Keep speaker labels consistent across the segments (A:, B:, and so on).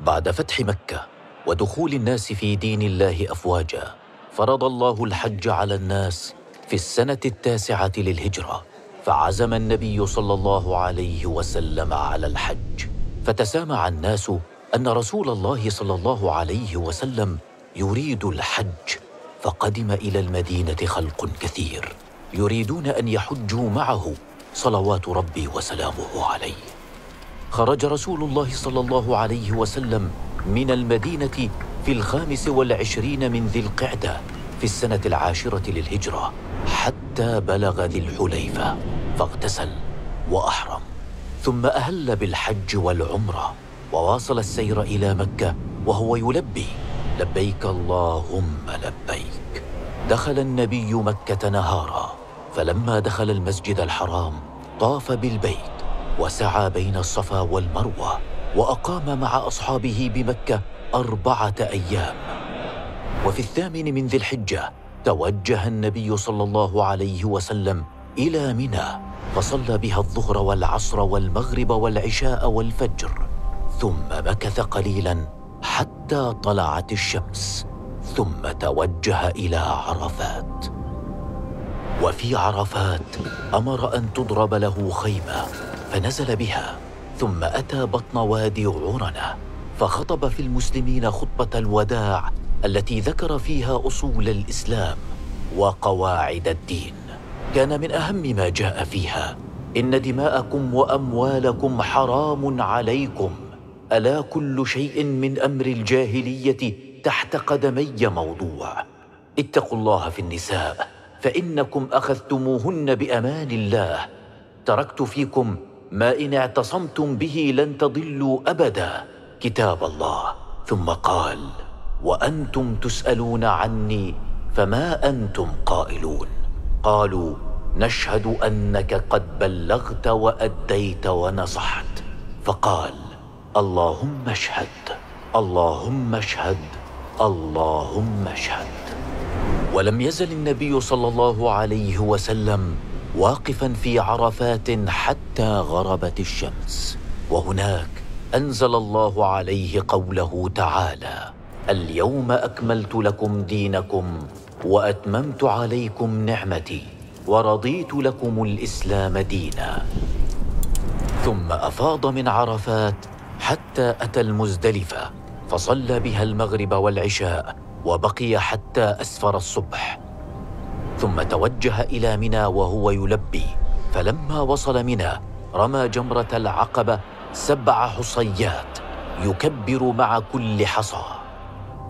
A: بعد فتح مكة ودخول الناس في دين الله أفواجا، فرض الله الحج على الناس في السنة 9 للهجرة، فعزم النبي صلى الله عليه وسلم على الحج. فتسامع الناس أن رسول الله صلى الله عليه وسلم يريد الحج، فقدم إلى المدينة خلق كثير يريدون أن يحجوا معه صلوات ربي وسلامه عليه. خرج رسول الله صلى الله عليه وسلم من المدينة في 25 من ذي القعدة في السنة 10 للهجرة، حتى بلغ ذي الحليفة، فاغتسل وأحرم، ثم أهل بالحج والعمرة، وواصل السير إلى مكة وهو يلبي: لبيك اللهم لبيك. دخل النبي مكة نهارا، فلما دخل المسجد الحرام طاف بالبيت وسعى بين الصفا والمروة، وأقام مع أصحابه بمكة 4 أيام. وفي 8 من ذي الحجة توجه النبي صلى الله عليه وسلم إلى منى، فصلى بها الظهر والعصر والمغرب والعشاء والفجر، ثم مكث قليلا حتى طلعت الشمس، ثم توجه إلى عرفات. وفي عرفات أمر أن تضرب له خيمة، فنزل بها، ثم أتى بطن وادي عرنة، فخطب في المسلمين خطبة الوداع التي ذكر فيها أصول الإسلام وقواعد الدين. كان من أهم ما جاء فيها: إن دماءكم وأموالكم حرام عليكم، ألا كل شيء من أمر الجاهلية تحت قدمي موضوع. اتقوا الله في النساء، فإنكم أخذتموهن بأمان الله. تركت فيكم ما إن اعتصمتم به لن تضلوا أبدا، كتاب الله. ثم قال: وأنتم تسألون عني فما أنتم قائلون. قالوا: نشهد أنك قد بلغت وأديت ونصحت. فقال: اللهم اشهد، اللهم اشهد، اللهم اشهد. ولم يزل النبي صلى الله عليه وسلم واقفا في عرفات حتى غربت الشمس، وهناك أنزل الله عليه قوله تعالى: اليوم أكملت لكم دينكم وأتممت عليكم نعمتي ورضيت لكم الإسلام دينا. ثم أفاض من عرفات حتى أتى المزدلفة، فصلى بها المغرب والعشاء، وبقي حتى أسفر الصبح، ثم توجه إلى منى وهو يلبي. فلما وصل منى رمى جمرة العقبة 7 حصيات يكبر مع كل حصى.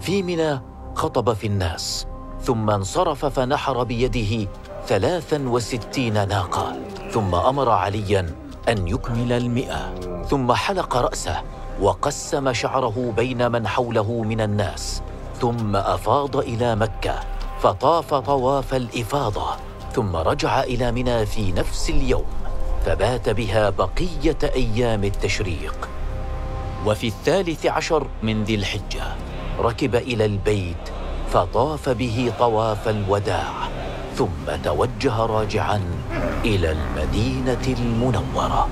A: في منى خطب في الناس، ثم انصرف فنحر بيده 63 ناقة، ثم أمر عليا أن يكمل 100، ثم حلق رأسه وقسم شعره بين من حوله من الناس، ثم أفاض إلى مكة فطاف طواف الإفاضة، ثم رجع إلى منى في نفس اليوم، فبات بها بقية أيام التشريق. وفي 13 من ذي الحجة ركب إلى البيت فطاف به طواف الوداع، ثم توجه راجعا إلى المدينة المنورة.